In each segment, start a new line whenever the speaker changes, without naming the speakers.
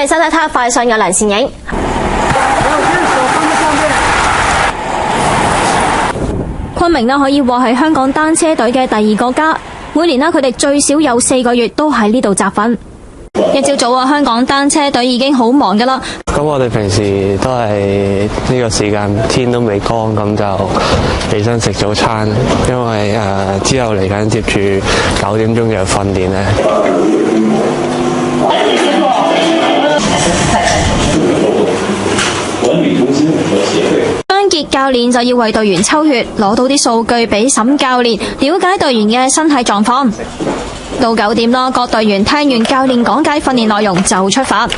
歡迎收睇《體育快訊》，有梁善影。昆明可以話係香港單車隊嘅第二個家，每年佢哋最少有4個月都喺呢度集訓。一朝早香港單車隊已經好忙噶啦。
咁我哋平時都係呢個時間天都未光，咁就起身食早餐，因為之後嚟緊接住9點鐘就有訓練咧。張傑教練就要為隊員抽血，攞到啲數據俾沈教練了解隊員嘅身體狀況。到9點啦，各隊員聽完教練講解訓練內容就出發。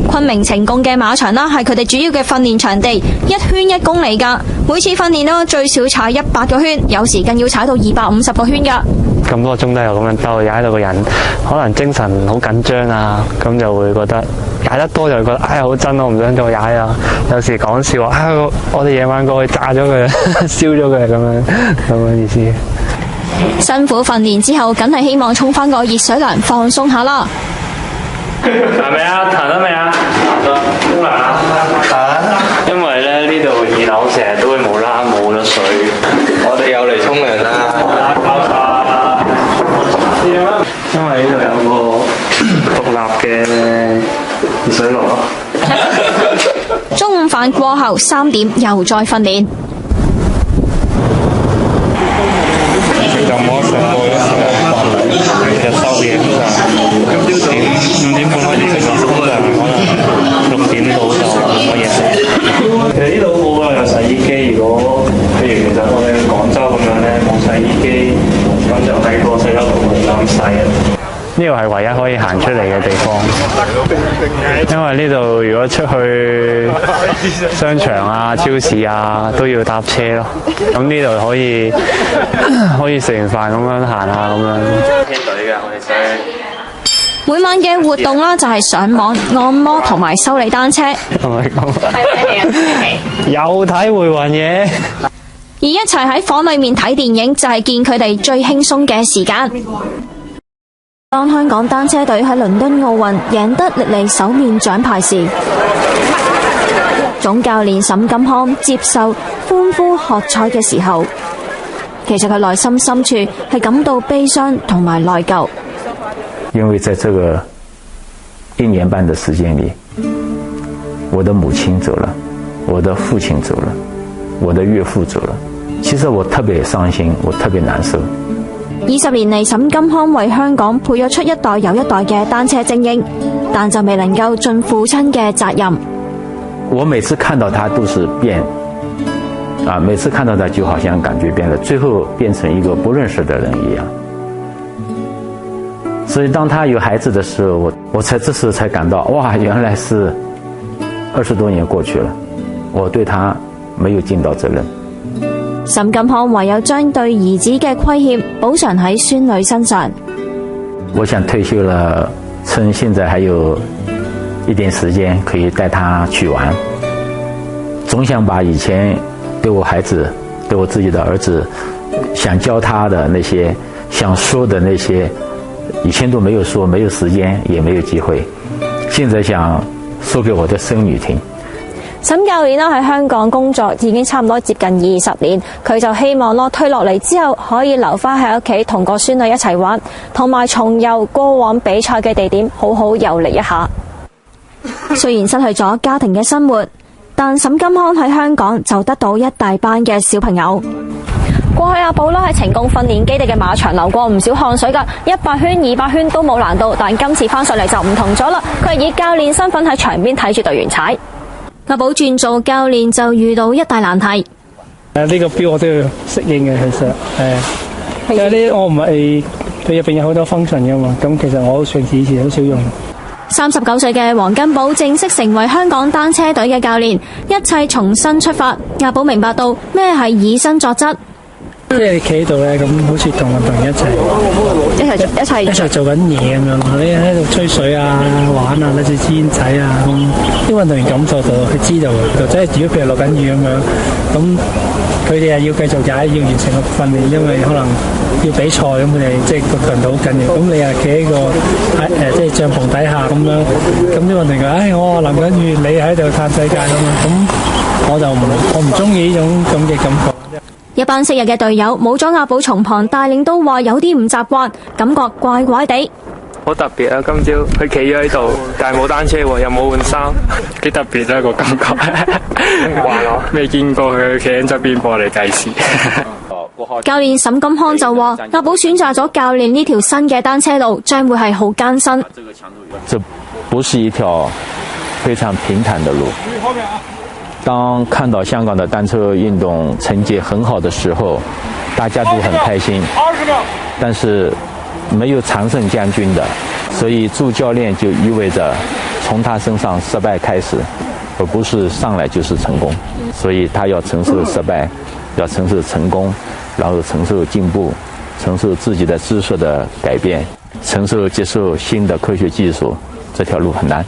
昆明呈貢嘅馬場係佢哋主要嘅訓練場地，一圈1公里噶。每次訓練最少踩100個圈，有時更要踩到250個圈噶。咁多鐘都有咁樣兜，踩到個人可能精神好緊張啊，咁就會覺得踩得多就會覺得好真，我唔想再踩啊。有時講笑話，我哋夜晚過去炸咗佢，燒咗佢咁樣意思。
辛苦訓練之後，梗係希望沖翻個熱水涼放鬆下啦。
係咪啊？彈得未啊？彈啦！因為咧呢度2樓成日都會冇得水，我哋有嚟沖涼啦。因為呢度有個獨立嘅熱水爐咯。
中午飯過後3點又再訓練。
就冇食過嘅時候，日收嘢5點半開始食，通常可能6點到就冇嘢食。其實呢度好啊，有洗衣機。如果譬如其實我哋廣州咁樣咧，冇洗衣機，咁就喺個洗手槽度咁洗啊。呢度係唯一可以行出嚟嘅地方，因為呢度如果出去商場啊、超市啊都要搭車咯。咁呢度可以食完飯咁樣行下咁樣。聽隊嘅我哋想。
每晚嘅活動就係上網、按摩同埋修理單車。
同埋講，有睇回魂嘢。
而一齊喺房裏面睇電影就係見佢哋最輕鬆嘅時間。當香港單車隊喺倫敦奧運贏得歷嚟首面獎牌時，總教練沈金康接受歡呼喝彩嘅時候，其實佢內心深處係感到悲傷同埋內疚。
因為在這個1年半的時間裡，我的母親走了，我的父親走了，我的岳父走了。其實我特別傷心，我特別難受。
20年嚟，沈金康為香港培育出一代又一代嘅單車精英，但就未能夠盡父親嘅責任。
我每次看到他都是變，每次看到他就好像感覺變了，最後變成一個不認識的人一樣。所以當他有孩子的時候，我這時候才感到，哇，原來是20多年過去了，我對他沒有盡到責任。
沈金康唯有將對兒子嘅虧欠補償喺孫女身上。
我想退休了，趁現在還有一點時間可以帶他去玩，總想把以前對我孩子、對我自己的兒子想教他的那些、想說的那些，以前都沒有說，沒有時間，也沒有機會，現在想說給我的孫女聽。
沈教練喺香港工作已經差唔多接近20年，佢就希望退落嚟之後可以留返喺屋企同個孫女一齊玩，同埋重遊過往比賽嘅地點，好好遊歷一下。雖然失去咗家庭嘅生活，但沈金康喺香港就得到一大班嘅小朋友。過去阿寶喺呈貢訓練基地嘅馬場流過唔少汗水㗎，100圈、200圈都冇難度，但今次返上嚟就唔同咗啦。佢係以教練身份喺場邊睇住隊員踩。阿寶轉做教練就遇到一大難題。
呢個錶我都要適應嘅，其實因為呢我唔係佢入邊有好多 function 噶嘛，咁其實我上次以前好少用。
39歲嘅黃金寶正式成為香港單車隊嘅教練，一切重新出發。阿寶明白到咩係以身作則。
即係你企喺度咧，咁好似同運動員一齊做緊嘢咁樣，你喺度吹水啊、玩啊、攞住支煙仔啊，咁啲運動員感受到，佢知道嘅。就即係如果譬如落緊雨咁樣，咁佢哋係要繼續踩，要完成個訓練，因為可能要比賽，咁佢哋即係個強度好緊要。咁你又企喺個即係帳篷底下咁樣，咁啲運動員話：我淋緊雨，你喺度嘆世界咁樣。咁我唔中意呢種咁嘅感覺。
一班昔日嘅隊友冇咗阿寶從旁帶領都話有啲唔習慣，感覺怪怪地。
好特別啊！今朝佢企咗喺度，但係冇單車喎，又冇換衫，幾特別啊個感覺。未見過佢企喺側邊幫我哋計時。
教練沈金康就話：阿寶選擇咗教練呢條新嘅單車路，將會係好艱辛。
這不是一條非常平坦的路。當看到香港的單車運動成績很好的時候，大家都很開心。但是沒有常勝將軍的，所以助教練就意味着從他身上失敗開始，而不是上來就是成功。所以他要承受失敗，要承受成功，然後承受進步，承受自己的知識的改變，承受接受新的科學技術。這條路很難，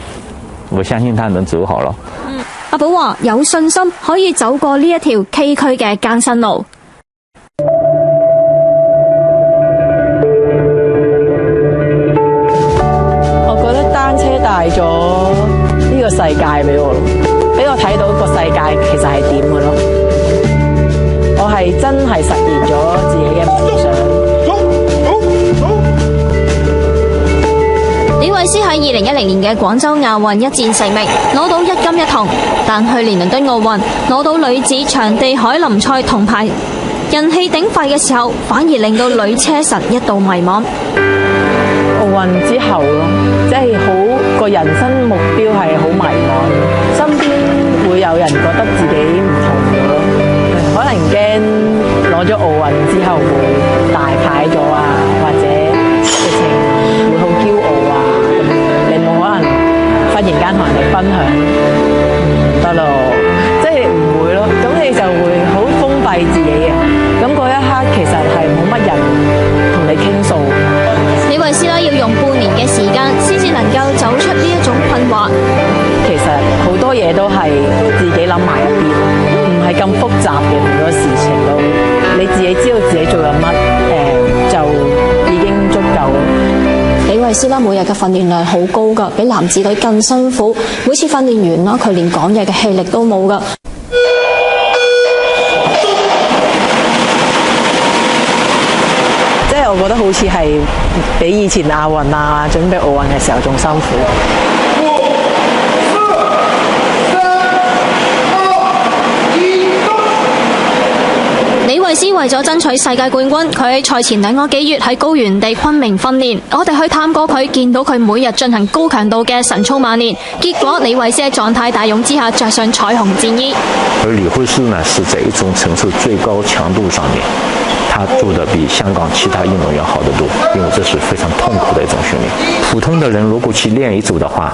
我相信他能走好了。
阿寶話有信心可以走過呢一條崎嶇嘅艱辛路。
我覺得單車帶咗呢個世界俾我睇到個世界其實係點嘅咯。我係真係實現咗自己嘅夢想。
李慧詩喺2010年嘅廣州亞運一戰成名，攞到1金1銅，但去年倫敦奧運攞到女子場地凱林賽銅牌，人氣鼎沸嘅時候，反而令到女車神一度迷茫。
奧運之後咯，即係好個人生目標係好迷茫，身邊會有人覺得自己唔同咗咯，可能驚攞咗奧運之後會大牌咗啊，或者直情會好驕傲啊，咁你冇可能忽然間同人哋分享得咯，即係唔會咯，咁你就會好封閉自己嘅，咁嗰一刻其實係冇乜人同你傾訴。
李慧詩要用半年嘅時間先至能夠走出呢一種困惑。
其實好多嘢都係自己諗埋一邊，唔係咁複雜嘅，好多事情都你自己知道自己做緊乜，就已經足夠。
李慧詩每日嘅訓練量好高噶，比男子隊更辛苦。每次訓練完啦，佢連講嘢嘅氣力都冇噶。
即係我覺得好似係比以前亞運啊，準備奧運嘅時候仲辛苦。
李慧詩為咗爭取世界冠軍，佢喺賽前2個幾月喺高原地昆明訓練。我哋去探過佢，見到佢每日進行高強度嘅晨操晚練。結果李慧詩喺狀態大勇之下着上彩虹戰衣。
而李慧詩呢，是在一種承受最高強度上面，他做得比香港其他運動員好得多，因為這是非常痛苦的一種訓練。普通的人如果去練一組的話，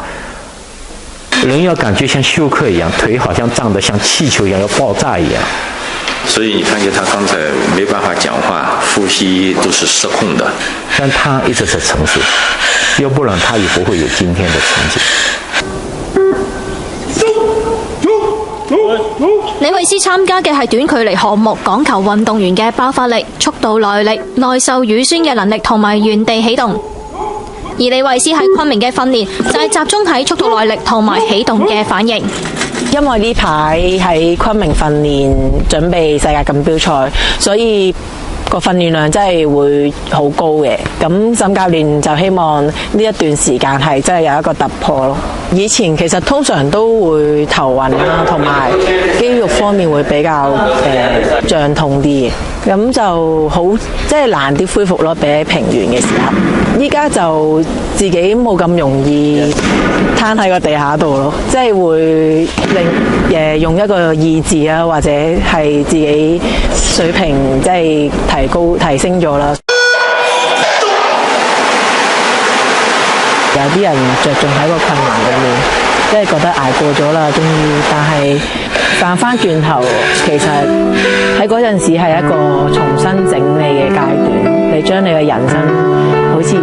人要感覺像休克一樣，腿好像脹得像氣球一樣要爆炸一樣。
所以你看見他剛才沒辦法講話，呼吸都是失控的。
但他一直在承受，要不然他也不會有今天的成績。
李慧詩參加嘅係短距離項目，講求運動員嘅爆發力、速度耐力、耐受乳酸嘅能力同埋原地起動。而李慧詩喺昆明嘅訓練就係集中喺速度耐力同埋起動嘅反應。
因為呢排喺昆明訓練準備世界錦標賽，所以個訓練量真係會好高嘅。咁沈教練就希望呢一段時間係真係有一個突破咯。以前其實通常都會頭暈啦，同埋肌肉方面會比較脹痛啲嘅，咁就好即係難啲恢復咯，比起平原嘅時候。依家就自己冇咁容易攤喺個地下度咯，即係會令用一個意志啊，或者係自己水平即係提升咗啦。有啲人着重喺個困難裏面，即係覺得捱過咗啦，終於。但係翻返轉頭，其實喺嗰陣時係一個重新整理嘅階段，你將你嘅人生好似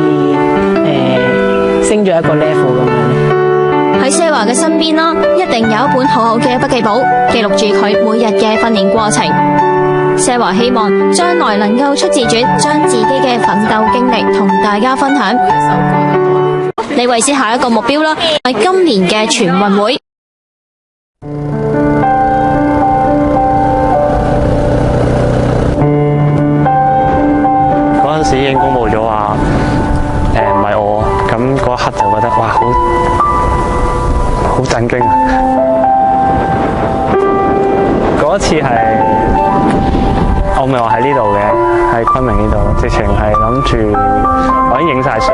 升咗一個 level 咁樣。
喺謝華嘅身邊啦，一定有一本好好嘅筆記簿，記錄住佢每日嘅訓練過程。謝華希望將來能夠出自傳，將自己嘅奮鬥經歷同大家分享。你為之下一個目標啦，係今年嘅全運會。
嗰陣時已經公佈咗話，唔係我，咁嗰一刻就覺得哇，好震驚啊！嗰一次係我唔係話喺呢度嘅，喺昆明呢度，直情係諗住我已經影晒相。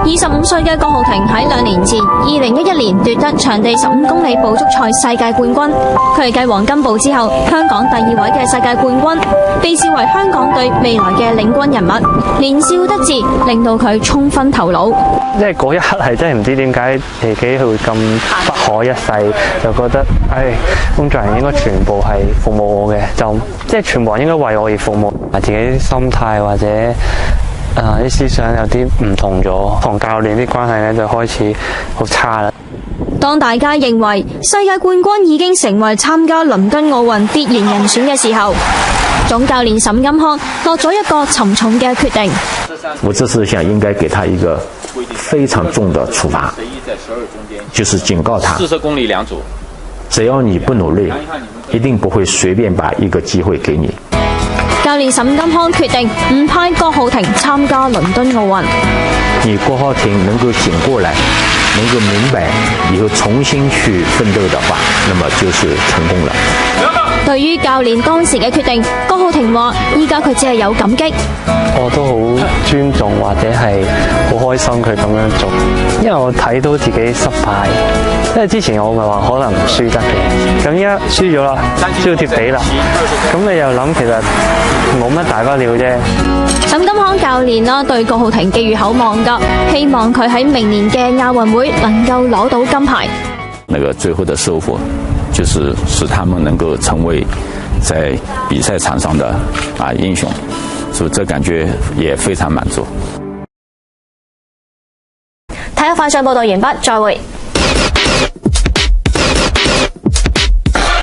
25歲嘅郭浩庭喺2年前2011年奪得場地15公里捕捉賽世界冠軍，佢係繼黃金寶之後香港第2位嘅世界冠軍，被視為香港隊未來嘅領軍人物。年少得志，令到佢衝昏頭腦。
即係嗰一刻係真係唔知點解自己會咁不可一世，就覺得工作人員應該全部係服務我嘅，就即係全部人應該為我而服務。自己心態或者啲思想有啲唔同咗，同教練啲關係咧就開始好差啦。
當大家認為世界冠軍已經成為參加倫敦奧運必然人選嘅時候，總教練沈金康落咗一個沉重嘅決定。
我這次想應該給他一個非常重的處罰，就是警告他，40公里2組，只要你不努力，一定不會隨便把一個機會給你。
教練沈金康決定唔派郭浩庭參加倫敦奧運。
你郭浩庭能夠醒過來，能夠明白以後重新去奮鬥的話，那麼就是成功了。
對於教練當時嘅決定，郭浩庭話：依家佢只係有感激。
我都好尊重或者係好開心佢咁樣做，因為我睇到自己失敗。因為之前我咪話可能輸得嘅，咁依家輸咗啦，輸到貼地啦，咁你又諗其實冇乜大不了啫。
沈金康教練啦對郭浩庭寄予厚望㗎，希望佢喺明年嘅亞運會能夠攞到金牌。
那個最後的收穫就是使他們能夠成為在比賽場上的英雄，所以這感覺也非常滿足。
體育快訊報道完畢，再會。